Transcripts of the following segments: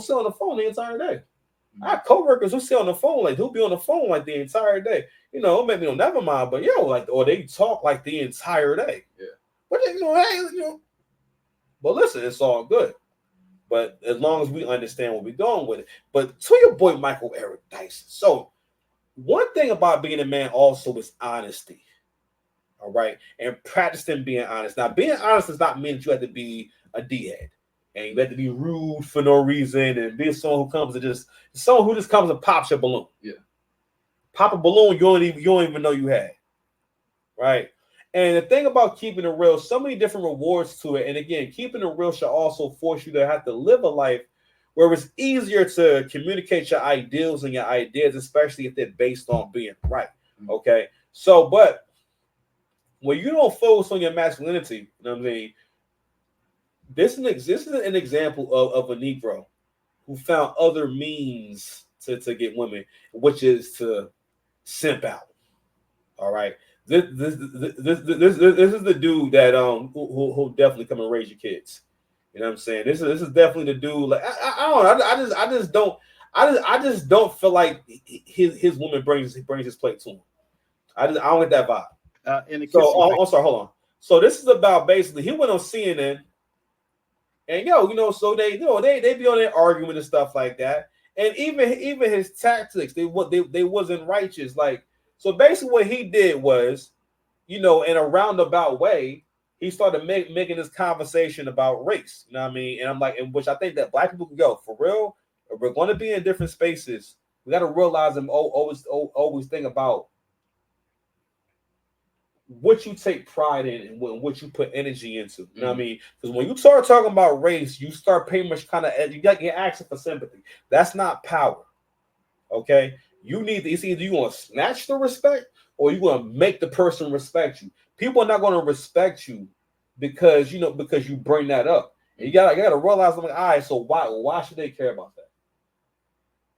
sit on the phone the entire day. I have coworkers who sit on the phone, like who'll be on the phone like the entire day. You know, maybe no, never mind, but yo, like, or they talk like the entire day. Yeah. But you know, hey, you know, but listen, it's all good. But as long as we understand what we're doing with it. But to your boy Michael Eric Dyson. So one thing about being a man also is honesty. All right. And practicing being honest. Now, being honest does not mean that you have to be a D head. And you have to be rude for no reason and be someone who comes and just comes and pops your balloon. Yeah. Pop a balloon you don't even know you had. Right. And the thing about keeping it real, so many different rewards to it. And again, keeping it real should also force you to have to live a life where it's easier to communicate your ideals and your ideas, especially if they're based on being right. Okay. So, but when you don't focus on your masculinity, you know what I mean? This is an example of a Negro who found other means to get women, which is to simp out. All right. This is the dude that who definitely come and raise your kids. You know what I'm saying? This is definitely the dude. Like I don't know. I just don't feel like his woman brings his plate to him. I don't get that vibe. In the So I'm sorry, hold on. So this is about basically he went on CNN and so they be on there arguing and stuff like that. And even his tactics, they wasn't righteous. Like, so basically what he did was, in a roundabout way, he started making this conversation about race. You know what I mean? And I'm like, in which I think that black people can go for real. If we're going to be in different spaces, we got to realize and always think about what you take pride in and what you put energy into. You know what I mean? Because when you start talking about race, you start pretty much you got your asking for sympathy. That's not power. Okay? You need to, it's either you want to snatch the respect or you want to make the person respect you. People are not going to respect you because you bring that up. And you gotta realize, like, all right, so why should they care about that?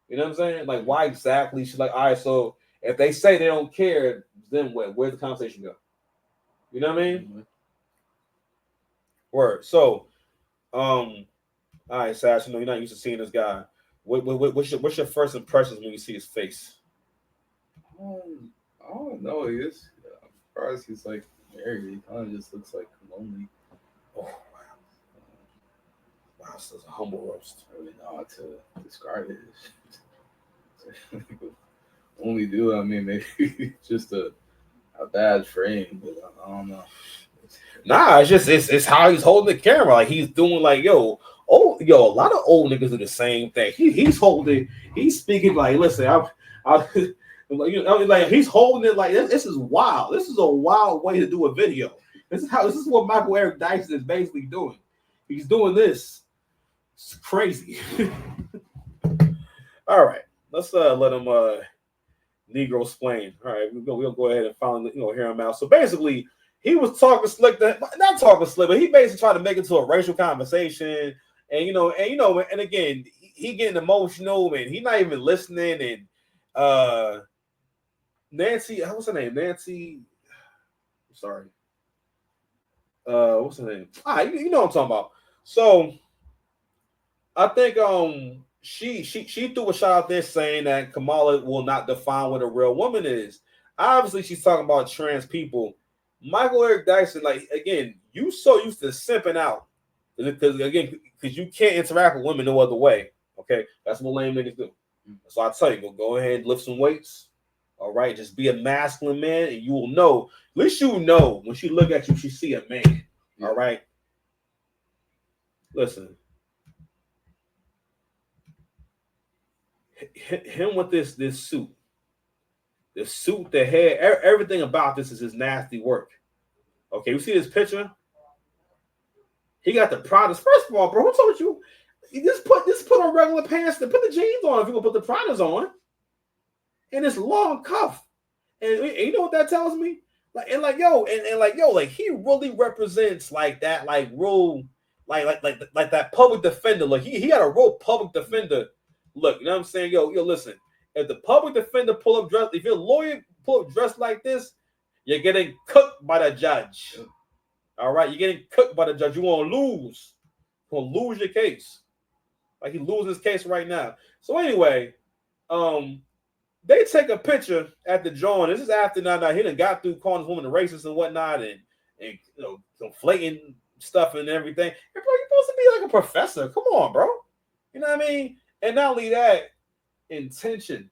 You know what I'm saying? Like, why exactly should, like, all right, so if they say they don't care, then what? Where's the conversation go? You know what I mean? Mm-hmm. Word. So, all right, Sash, you're not used to seeing this guy. What's your first impressions when you see his face? I don't know. I'm surprised he's like married. He kind of just looks like lonely. Oh, wow. Wow, this is a humble roast. I really know how to describe it. Only do, I mean, maybe just a bad frame, but I don't know. Nah, it's how he's holding the camera. Like, he's doing like, a lot of old niggas do the same thing. He's speaking like, listen, like he's holding it like this is wild. This is a wild way to do a video. This is what Michael Eric Dyson is basically doing. He's doing this. It's crazy. All right, let's let him Negro explain. All right, we'll go ahead and finally hear him out. So basically, he was talking slick, not talking slick, but he basically tried to make it to a racial conversation, and again, he getting emotional and he's not even listening. And Nancy, what's her name? Nancy, sorry. What's her name? You know what I'm talking about. So I think she threw a shot out there saying that Kamala will not define what a real woman is. Obviously, she's talking about trans people. Michael Eric Dyson, like, again, you so used to simping out because you can't interact with women no other way. Okay, that's what lame niggas do. So I tell you, go ahead and lift some weights. All right, just be a masculine man, and you will know. At least you know when she look at you, she see a man. All right. Listen, him with this suit, the hair, everything about this is his nasty work. Okay, you see this picture? He got the products. First of all, bro, who told you? You just put on regular pants and put the jeans on if you gonna put the products on. And it's long cuff. And you know what that tells me? Like he really represents like that, like real, like that public defender. Like he had a real public defender look. You know what I'm saying? Yo, listen. If the public defender pull up dressed, if your lawyer pull up dressed like this, you're getting cooked by the judge. All right, you're getting cooked by the judge. You won't lose. You're gonna lose your case. Like he losing his case right now. So anyway, they take a picture at the joint. This is after now he done got through calling this woman a racist and whatnot, and conflating stuff and everything. And bro, you're supposed to be like a professor. Come on, bro. You know what I mean? And not only that, intention.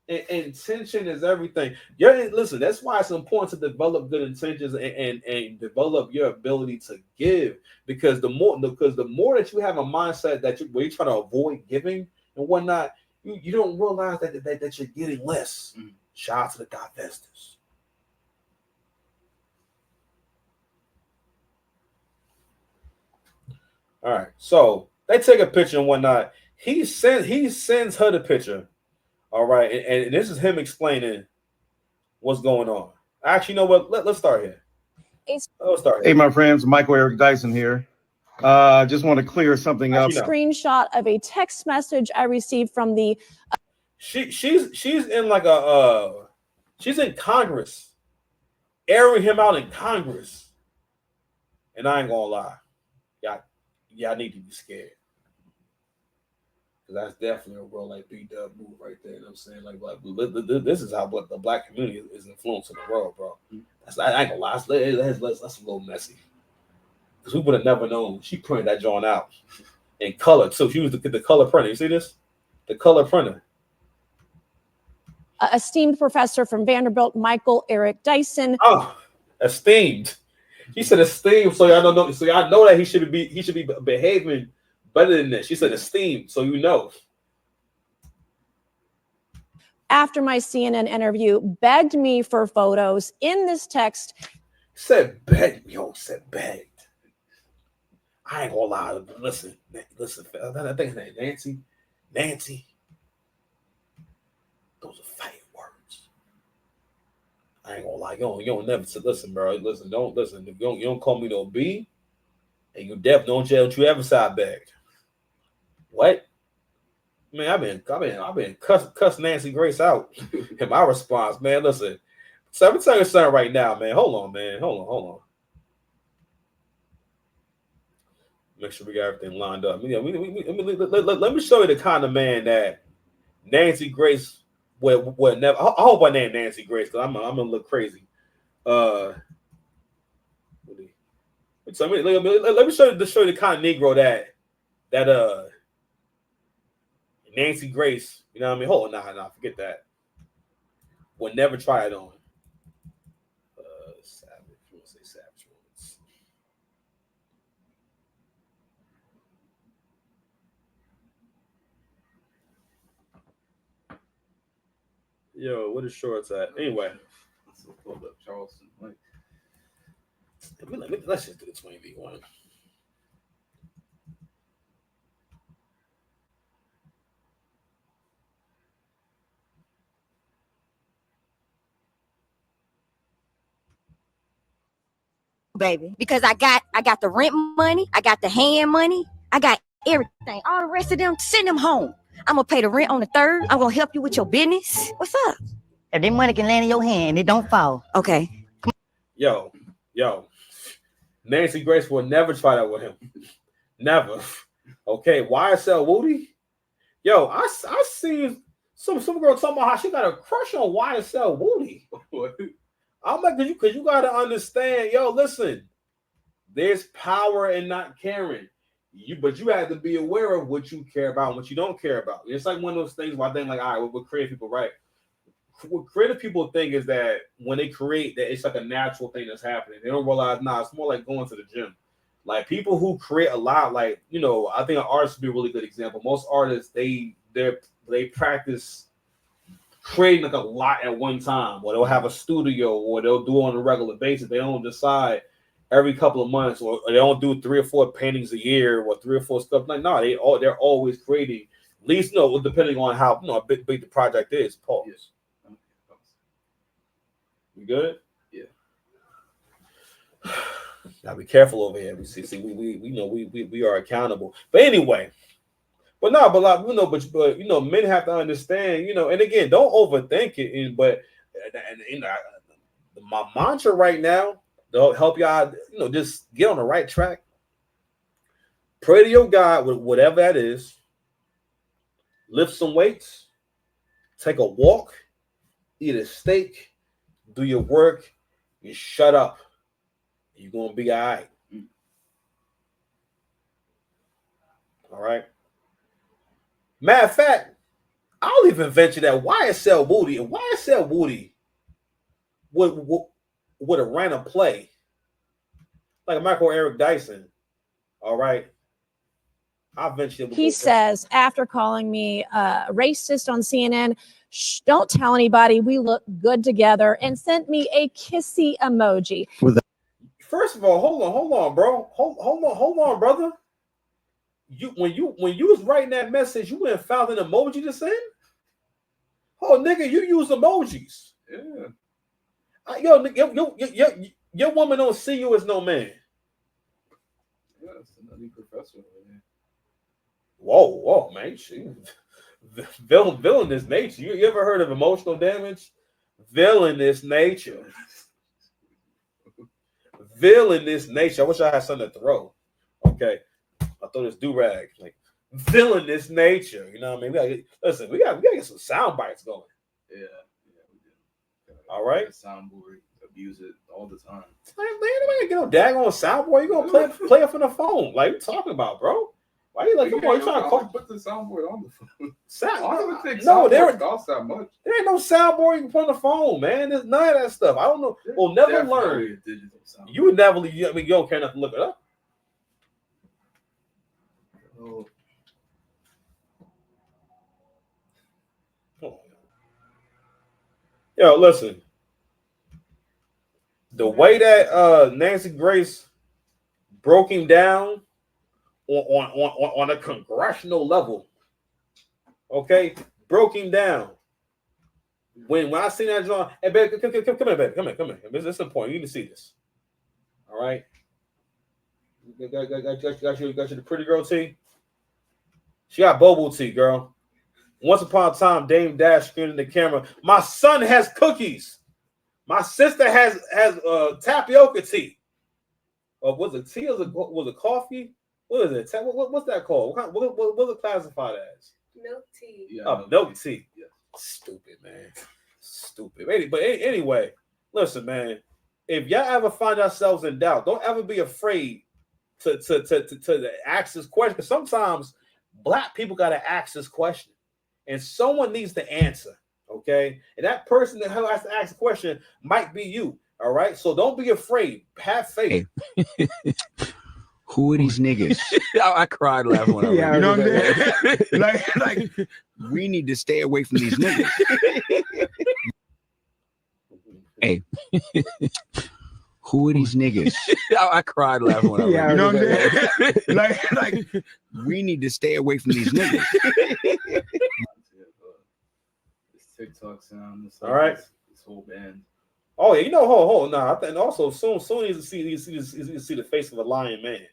Intention is everything. Listen, that's why it's important to develop good intentions and develop your ability to give. Because the more that you have a mindset where you're trying to avoid giving and whatnot, you don't realize that you're getting less. Shout out to the divestors. All right, so they take a picture and whatnot. He sends her the picture. All right, and this is him explaining what's going on. Actually, you know what? Let's start here. Hey, my friends, Michael Eric Dyson here. Just want to clear something up. Screenshot of a text message I received from the. She's in like she's in Congress, airing him out in Congress, and I ain't gonna lie, y'all need to be scared. That's definitely a real like B-dub move right there. You know what I'm saying? Like this is how what the black community is influencing the world, bro. I ain't gonna lie. That's a little messy. Because we would have never known. She printed that joint out in color. So she was the color printer. You see this? The color printer. Esteemed professor from Vanderbilt, Michael Eric Dyson. Oh, esteemed. He said esteemed, so y'all don't know. So y'all know that he should be behaving better than this. She said esteemed, so you know. After my CNN interview, begged me for photos. In this text, said begged. Yo, said begged. I ain't gonna lie. Listen. I think her name Nancy. Those are fighting words. I ain't gonna lie. You don't never say, listen, bro. Listen, don't listen. You don't call me no B, and you definitely don't you ever side begged. What? Man, I've been cuss Nancy Grace out. And my response, man, listen. So let me tell you something right now, man. Hold on, man. Hold on. Make sure we got everything lined up. Let me show you the kind of man that Nancy Grace would never. I hope I name Nancy Grace because I'm gonna look crazy. So let me show you the kind of Negro that Nancy Grace, you know what I mean? Hold on, nah, forget that. Would never try it on. Savage. You want to say savage words? Yo, what is shorts at? Anyway. Charleston. Let's just do the 20v1. Baby, because I got the rent money, I got the hand money, I got everything. All the rest of them, send them home. I'm gonna pay the rent on the 3rd. I'm gonna help you with your business. What's up? If that money can land in your hand, it don't fall. Okay. Yo. Nancy Grace will never try that with him. Never. Okay, YSL Woody. Yo, I seen some girl talking about how she got a crush on YSL Woody. I'm like, because you got to understand, yo, listen, there's power in not caring. But you have to be aware of what you care about and what you don't care about. It's like one of those things where I think, like, all right, what creative people, right? What creative people think is that when they create, that it's like a natural thing that's happening. They don't realize, it's more like going to the gym. Like people who create a lot, like, I think an artist would be a really good example. Most artists, they practice creating like a lot at one time, or they'll have a studio, or they'll do it on a regular basis. They don't decide every couple of months, or they don't do 3 or 4 paintings a year, or 3 or 4 stuff. Like, no, they're always creating. At least, depending on how big the project is. Pause. Yes. You good? Yeah. Gotta be careful over here. We are accountable. But anyway. Men have to understand, and again, don't overthink it. My mantra right now, to help y'all, just get on the right track. Pray to your God with whatever that is. lift some weights, take a walk, eat a steak, do your work, and shut up. You're gonna be all right. All right. Matter of fact, I'll even venture that YSL Woody would have ran a play like Michael Eric Dyson. All right. I'll venture. He says, after calling me racist on CNN, don't tell anybody, we look good together, and sent me a kissy emoji. First of all, hold on, bro. Hold on, brother. When you was writing that message, you went and found an emoji to send? Oh, nigga, you use emojis. Yeah. Your woman don't see you as no man. Yeah, it's a nutty professor. Whoa, man. Villainous nature. You ever heard of emotional damage? Villainous nature. Villainous nature. I wish I had something to throw. Okay. I throw this do-rag. Like, villainous nature. You know what I mean? We gotta get some sound bites going. Yeah, we do. All right. Soundboard, abuse it all the time. Man, you get no daggone soundboard. You gonna play it from the phone? Like, what you talking about, bro? Why you like? Come on, you trying to call? Put the soundboard on the phone. There costs that much. There ain't no soundboard you can put on the phone, man. There's none of that stuff. I don't know. We'll never learn. You would never. I mean, you don't care enough to look it up. Oh. Yo, listen. The way that Nancy Grace broke him down on a congressional level, okay, broke him down. When I seen that, John, hey, baby, come here, baby, come here. This is important. You need to see this. All right. Got you the pretty girl tea. She got Bobo tea, girl. Once upon a time, Dame Dash screamed in the camera, "My son has cookies. My sister has tapioca tea." Was it tea? Was it coffee? What is it? What's that called? What's it classified as? Milk tea. Yeah, milk tea. Yeah. Stupid, man. Stupid. But anyway, listen, man. If y'all ever find yourselves in doubt, don't ever be afraid to ask this question. Because sometimes Black people gotta ask this question, and someone needs to answer. Okay, and that person that has to ask the question might be you. All right, so don't be afraid. Have faith. Hey. Who are these niggas? I cried laughing when I read. You know what I'm saying? like, we need to stay away from these niggas. Hey. Who are these niggas? I cried laughing when I read. You know what I'm saying? like, we need to stay away from these niggas. This TikTok sound. All right. This whole band. Oh yeah, hold on. Nah, I think also soon you see the face of a lying man.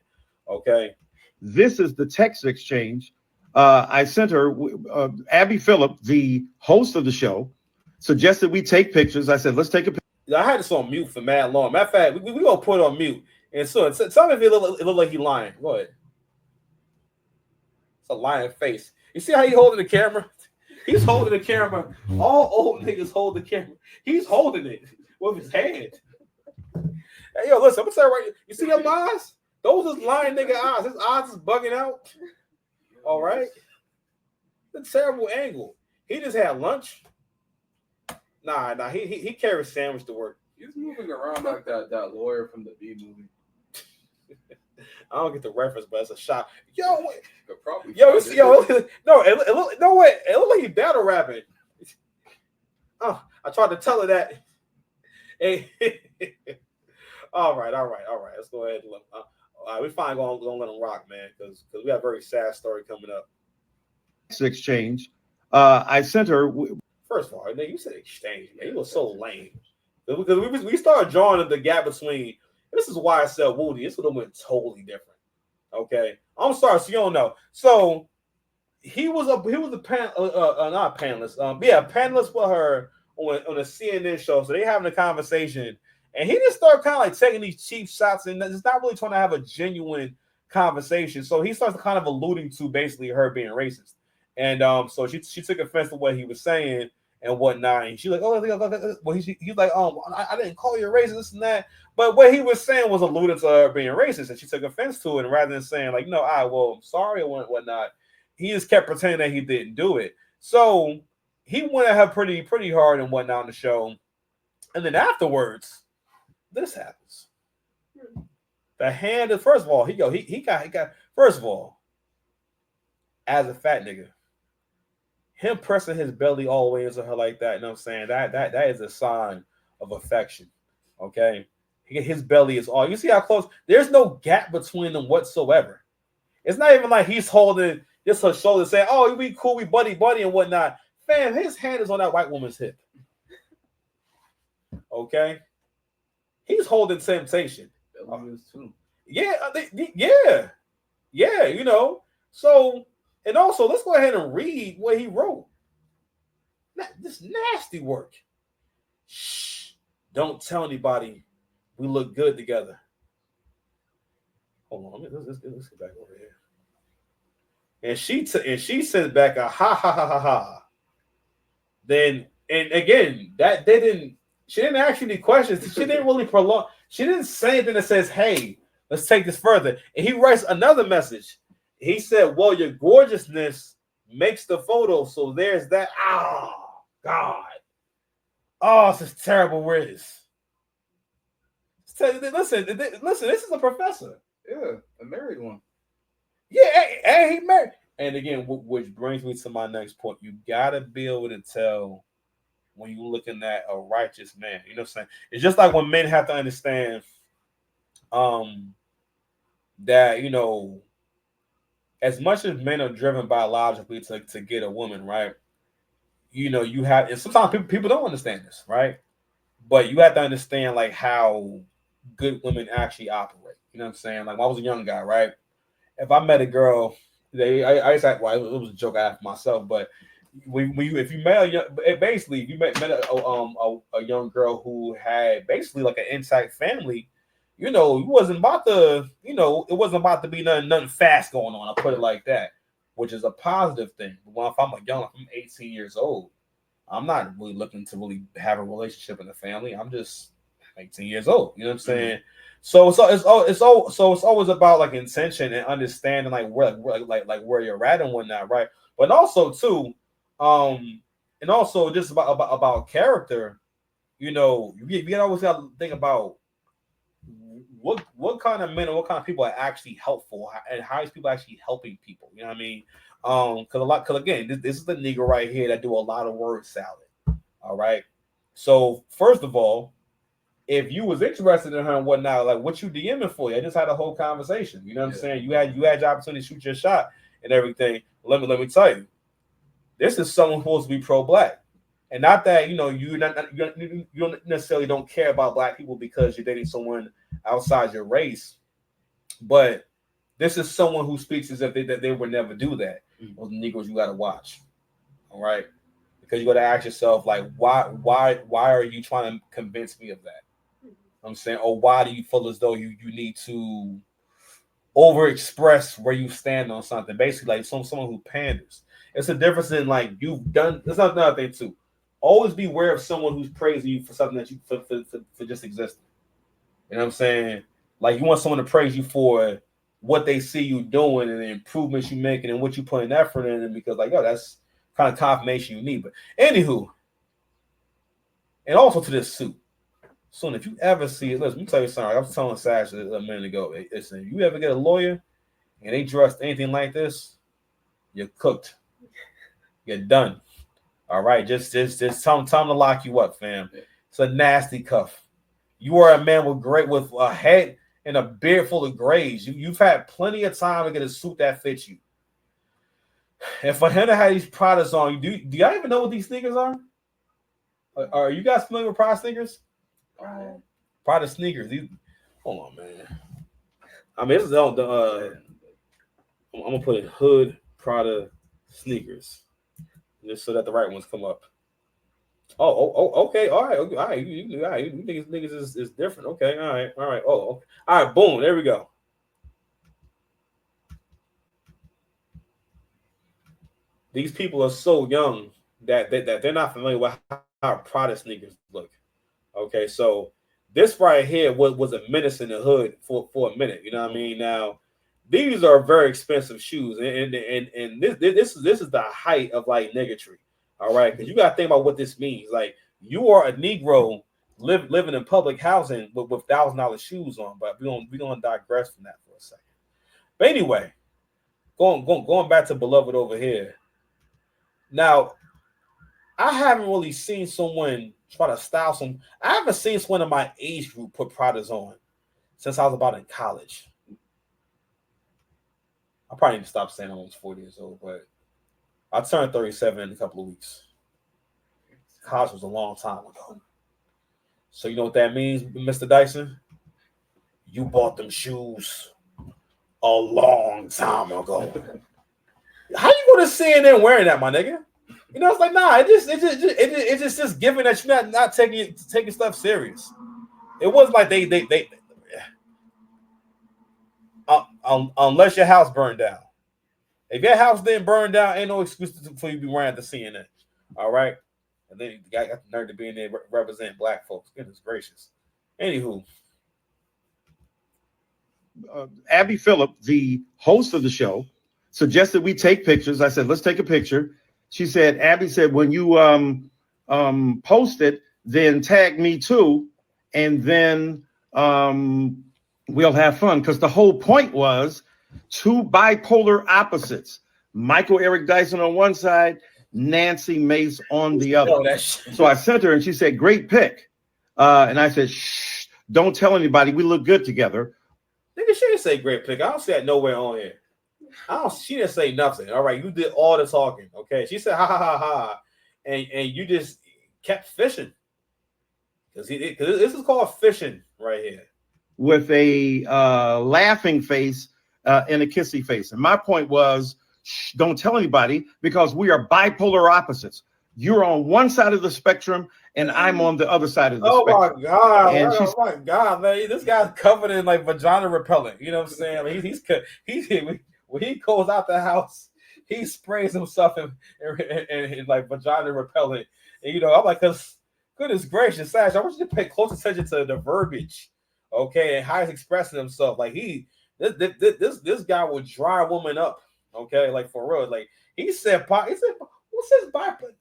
Okay. This is the text exchange. I sent her. Abby Phillip, the host of the show, suggested we take pictures. I said, let's take a picture. I had this on mute for mad long. Matter of fact, we gonna put it on mute. And so tell me if it look like he lying. Go ahead. It's a lying face. You see how he holding the camera? He's holding the camera. All old niggas hold the camera. He's holding it with his hand. Hey, yo, listen, I'm gonna say right. You see them eyes? Those is lying nigga eyes. His eyes is bugging out. All right. It's a terrible angle. He just had lunch. Nah. He carried a sandwich to work. He's moving around like that lawyer from the B movie. I don't get the reference, but it's a shot. Yo, no, it looked like he battle rapping. Oh, I tried to tell her that. Hey, all right. Let's go ahead and look. We finally gonna let him rock, man, because we have a very sad story coming up. Exchange. I sent her. First of all, you said exchange, man. He was so lame. Because we started drawing the gap between. This is why I said Woody. This would have went totally different. Okay, I'm sorry, so you don't know. So he was a not a panelist. A panelist with her on a CNN show. So they having a conversation. And he just started kind of like taking these cheap shots and just not really trying to have a genuine conversation. So he starts kind of alluding to basically her being racist. And so she took offense to what he was saying and whatnot. And she's like, oh, well, he's like, I didn't call you a racist, this and that. But what he was saying was alluding to her being racist, and she took offense to it. And rather than saying like, no, I'm sorry or whatnot, he just kept pretending that he didn't do it. So he went at her pretty hard and whatnot on the show. And then afterwards, this happens. The hand is, first of all, he got first of all, as a fat nigga, him pressing his belly all the way into her like that, you know what I'm saying? That is a sign of affection. Okay. His belly is all, you see how close, there's no gap between them whatsoever. It's not even like he's holding just her shoulder saying, oh, we cool, we buddy and whatnot. Fam, his hand is on that white woman's hip. Okay. He's holding temptation. Yeah, you know. So, and also, let's go ahead and read what he wrote. This nasty work. Shh, don't tell anybody. We look good together. Hold on, let's get back over here. And she sent back a ha ha ha ha ha. Then, and again, she didn't ask any questions. She didn't really prolong. She didn't say anything that says, hey, let's take this further. And he writes another message. He said, well, your gorgeousness makes the photo. So there's that. Oh, God. Oh, this is terrible. Where is this? Listen, this is a professor. Yeah, a married one. Yeah, hey, he married. And again, which brings me to my next point. You got to be able to tell when you're looking at a righteous man. You know what I'm saying? It's just like when men have to understand that, you know, as much as men are driven biologically to get a woman, right? You know, you have, and sometimes people don't understand this, right? But you have to understand like how good women actually operate. You know what I'm saying? Like when I was a young guy, right? If I met a girl, I used to, well, it was a joke I had for myself, but if you met a young girl who had basically like an intact family, you know, it wasn't about to be nothing fast going on. I put it like that, which is a positive thing. But if I'm 18 years old, I'm not really looking to really have a relationship in the family. I'm just 18 years old. You know what I'm saying? Mm-hmm. So it's always about like intention and understanding like where you're at and whatnot, right? But also too, and also just about character. You know, you always got to think about what kind of men and what kind of people are actually helpful and how is people actually helping people. You know what I mean? Because again, this is the nigga right here that do a lot of word salad. All right. So first of all, if you was interested in her and whatnot, like what you DMing for? I just had a whole conversation. You know what I'm saying? You had your opportunity to shoot your shot and everything. Let me tell you, this is someone who's supposed to be pro-black, and not that you don't necessarily don't care about black people because you're dating someone outside your race, but this is someone who speaks as if they would never do that. Those Negroes you got to watch, all right? Because you got to ask yourself like, why are you trying to convince me of that? I'm saying, or why do you feel as though you need to overexpress where you stand on something? Basically, like someone who panders. It's a difference in like you've done. That's not another thing too. Always be aware of someone who's praising you for something that you for just existing. You know what I'm saying? Like you want someone to praise you for what they see you doing and the improvements you're making and what you putting effort in, and because like, yo, that's kind of confirmation you need. But anywho, and also to this suit. So if you ever see it, listen, let me tell you something. I was telling Sash a minute ago. Listen, if you ever get a lawyer and they dress anything like this, you're cooked. You're done. All right, just time to lock you up, fam. It's a nasty cuff. You are a man with a head and a beard full of grays. You've had plenty of time to get a suit that fits you. And for him to have these products on, do y'all even know what these sneakers are? Are you guys familiar with Prada sneakers? Prada sneakers. Hold on, man. I mean, this is all the. I'm gonna put in hood Prada sneakers, just so that the right ones come up. Okay, all right. You niggas is different. Okay, all right. Oh, okay. All right. Boom. There we go. these people are so young that they're not familiar with how Prada sneakers look. Okay, so this right here was a menace in the hood for a minute. You know what I mean? Now, these are very expensive shoes, and this is the height of like niggatry. All right, because you got to think about what this means. Like, you are a Negro living in public housing with $1,000 shoes on. But we gonna digress from that for a second. But anyway, going back to beloved over here. Now, I haven't really seen someone try to style some. I haven't seen someone in my age group put Pradas on since I was about in college. I probably need to stop saying I'm almost 40 years old, but I turned 37 in a couple of weeks. College was a long time ago. So you know what that means, Mr. Dyson? You bought them shoes a long time ago. How you going to CNN wearing that, my nigga? You know, it's like, nah, it's just giving that you're not taking stuff serious. It wasn't like they unless your house burned down. If your house didn't burn down, ain't no excuse for you to be wearing the CNN. All right. And then the guy got the nerve to be in there represent black folks. Goodness gracious. Anywho. Abby Phillip, the host of the show, suggested we take pictures. I said, let's take a picture. She said, Abby said, when you post it, then tag me too. And then we'll have fun. Because the whole point was two bipolar opposites. Michael Eric Dyson on one side, Nancy Mace on the other. So I sent her and she said, great pick. And I said, shh, don't tell anybody. We look good together. Nigga, she didn't say great pick. I don't see that nowhere on here. She didn't say nothing. All right, you did all the talking. Okay, she said ha ha ha ha, and you just kept fishing because this is called fishing right here. With a laughing face and a kissy face. And my point was, shh, don't tell anybody because we are bipolar opposites. You're on one side of the spectrum and I'm on the other side of the spectrum. My God. And oh my God, man. This guy's covered in like vagina repellent. You know what I'm saying? Like he's when he goes out the house, he sprays himself in like vagina repellent. And, you know, I'm like, goodness gracious, Sash, I want you to pay close attention to the verbiage, okay, and how he's expressing himself. Like this guy will dry a woman up, okay, like for real. Like he said, what's this bipolar?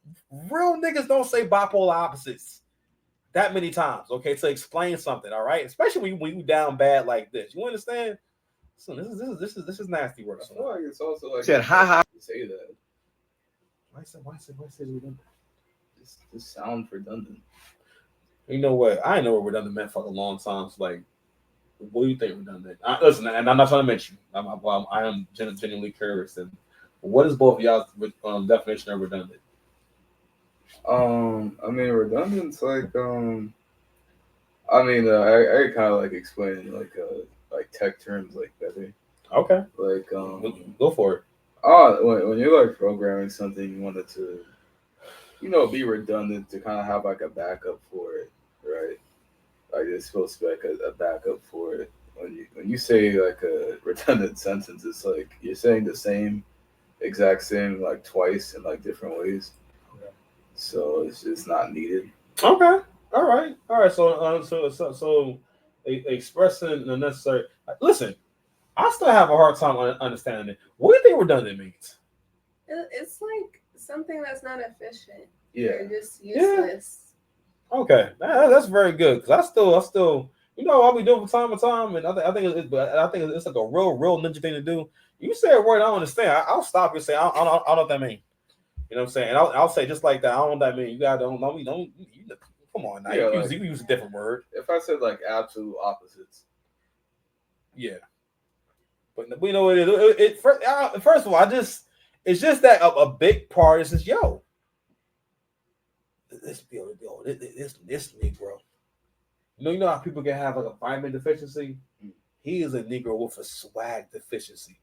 Real niggas don't say bipolar opposites that many times, okay, to explain something, all right? Especially when you down bad like this. You understand? So this is nasty work. I feel like it's also like said, ha ha. Say that. Why say redundant? This sounds redundant. You know what? I know what redundant meant for a long time. So like, what do you think redundant? Listen, and I'm not trying to mention. I am genuinely curious. And what is both of y'all's definition of redundant? I mean, redundant's like I kind of like explain like tech terms like better. Okay. Like go for it. When you're like programming something, you want it to, you know, be redundant to kind of have like a backup for it, right? Like it's supposed to be like a backup for it. When you say like a redundant sentence, it's like you're saying the exact same like twice in like different ways. Okay. So it's just not needed. Okay. All right. So expressing the necessary. Listen, I still have a hard time understanding it. What do you think redundant means? It's like something that's not efficient. Yeah. Or just useless. Yeah. Okay, that's very good. Because I still, you know, I'll be doing from time to time, and I think it's like a real ninja thing to do. You say a word I don't understand, I'll stop you and say I don't know what that means. You know what I'm saying? And I'll say just like that. I don't know what that means. You gotta don't come on now. Yeah, you use a different word. If I said like absolute opposites. Yeah. But we know what it is. First of all, it's just that a big part is just, yo, this Negro. You know how people can have like a vitamin deficiency? He is a Negro with a swag deficiency.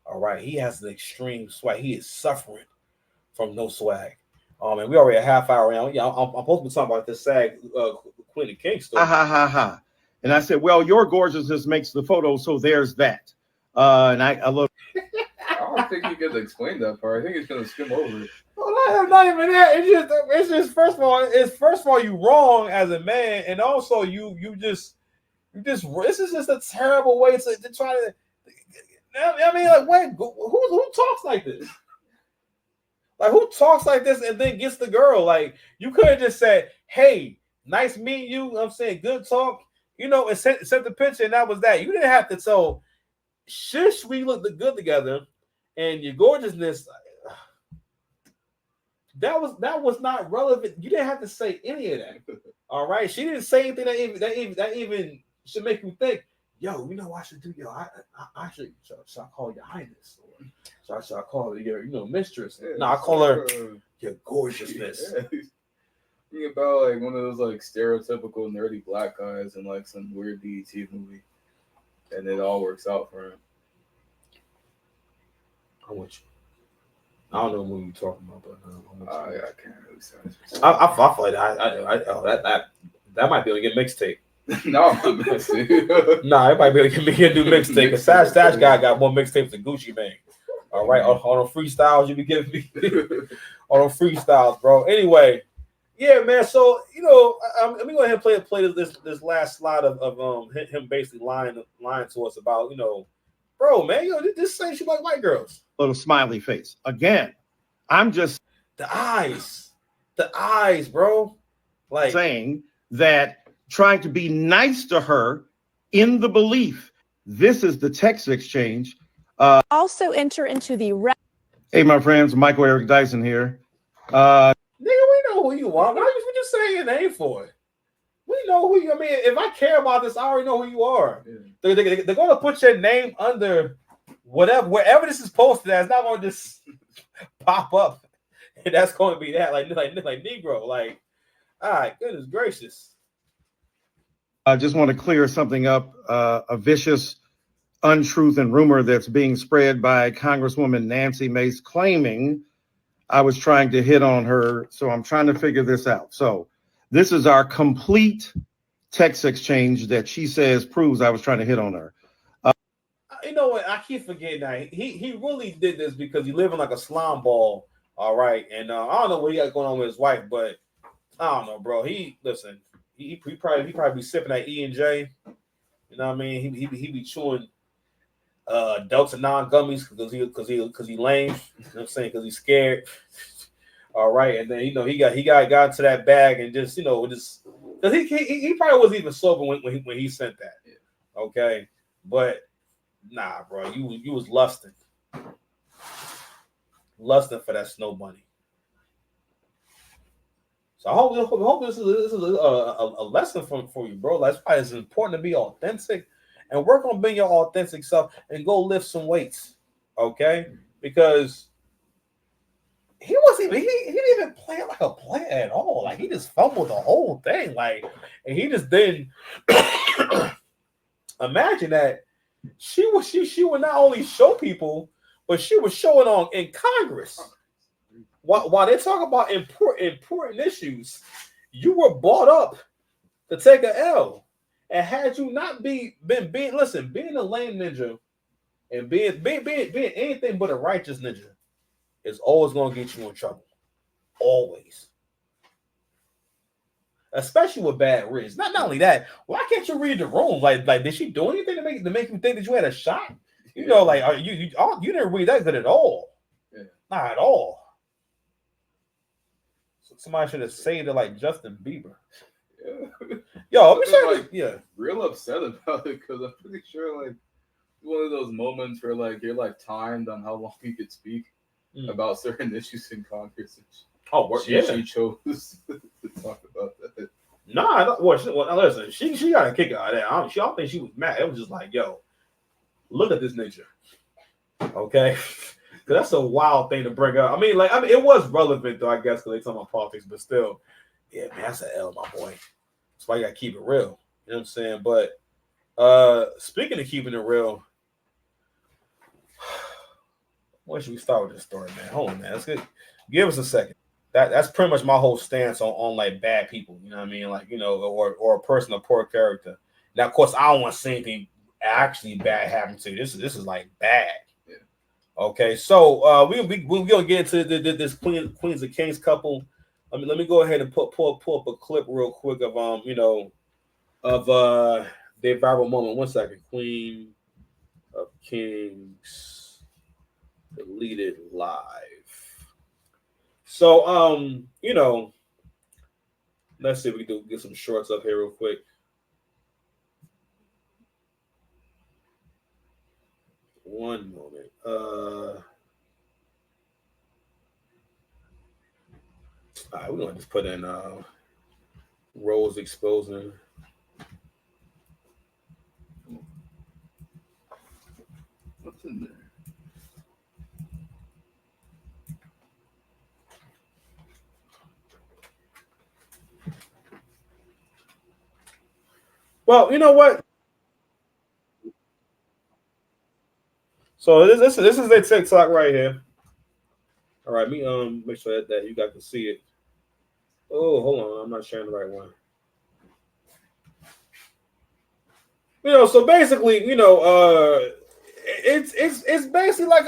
All right. He has an extreme swag. He is suffering from no swag. And we already a half hour now. Yeah, I'm supposed to be talking about this SAG Queen and King story. And I said, well, your gorgeousness makes the photo, so there's that. And I look. I don't think you get to explain that part. I think it's gonna skim over it. Well, not even that. It's just first of all, you wrong as a man, and also you just this is just a terrible way to try to. I mean, like, wait, who talks like this? Like, who talks like this and then gets the girl? Like, you could have just said, "Hey, nice meeting you." I'm saying, good talk, and sent the picture, and that was that. You didn't have to tell, "Shush, we look good together," and your gorgeousness. That was not relevant. You didn't have to say any of that. All right, she didn't say anything that even should make you think, yo, what I should do? Yo, I should I call your highness, or should I call her your mistress? Yeah, No, I call her your gorgeousness. Yeah. Think about like one of those like stereotypical nerdy black guys in like some weird BET movie, and it all works out for him. I'm with you. I don't know what you're talking about, but I can't really say. I feel like that might be able to get mixtape. No, I'm not mixtape. Nah, it might be able to get a new mixtape. Because Stash guy got more mixtapes than Gucci Mane. All right, on the freestyles you be giving me, on the freestyles, bro. Anyway, yeah, man. So let me go ahead and play this last slide of him basically lying to us about bro, man, this saying she like white girls. Little smiley face. Again, I'm just the eyes, bro. Like saying that trying to be nice to her in the belief this is the text exchange. Also enter into the Hey, my friends, Michael Eric Dyson here. Nigga, we know who you are. Why would you just say your name for it? We know who you. I mean, if I care about this, I already know who you are. Yeah. They're going to put your name under wherever this is posted. It's not going to just pop up, and that's going to be that like Negro. Like, all right, goodness gracious. I just want to clear something up. A vicious untruth and rumor that's being spread by Congresswoman Nancy Mace, claiming I was trying to hit on her. So I'm trying to figure this out. So this is our complete text exchange that she says proves I was trying to hit on her. You know what? I keep forgetting that he really did this because he lived in like a slime ball. All right, and I don't know what he got going on with his wife, but I don't know, bro. He probably be sipping that E&J. You know what I mean? He be chewing Delta 9 gummies because he lame. You know what I'm saying? Because he's scared. All right, and then he got into that bag and just because he probably wasn't even sober when he sent that. Yeah. Okay, but nah, bro, you was lusting for that snow bunny. So I hope this is a lesson for you, bro. That's why it's important to be authentic and work on being your authentic self and go lift some weights, okay? Because he didn't even play it like a player at all. Like he just fumbled the whole thing, like, and he just didn't imagine that she would not only show people, but she was showing on in Congress. While they talk about important issues, you were brought up to take an L. And had you not being a lame ninja and being anything but a righteous ninja is always going to get you in trouble. Always. Especially with bad reads. Not only that, why can't you read the room? Like did she do anything to make you think that you had a shot? You didn't read that good at all. Yeah. Not at all. So somebody should have saved it like Justin Bieber. Yeah. Yo, I'm sure, real upset about it because I'm pretty sure like one of those moments where like you're like timed on how long you could speak about certain issues in Congress. She chose to talk about that. Nah, listen, she got a kick out of that. I don't think she was mad. It was just like, yo, look at this ninja. Okay, because that's a wild thing to bring up. I mean, it was relevant though, I guess, because they talking about politics, but still, yeah, man, that's an L, my boy. That's why you gotta keep it real. You know what I'm saying? But speaking of keeping it real, where should we start with this story, man? Hold on, man. Let's give us a second. That's pretty much my whole stance on like bad people. You know what I mean? Like, or a person of poor character. Now, of course, I don't want to see anything actually bad happen to you. This is like bad. Yeah. Okay, so we're gonna get into this Queens of Kings couple. Let me go ahead and pull up a clip real quick of of their viral moment. 1 second. Queen of Kings deleted live. So let's see if we can get some shorts up here real quick. One moment. All right, we're gonna just put in Rose exposing. What's in there? Well, you know what? So this is their TikTok right here. All right, me make sure that you guys can see it. Oh, hold on, I'm not sharing the right one. So basically, it's basically like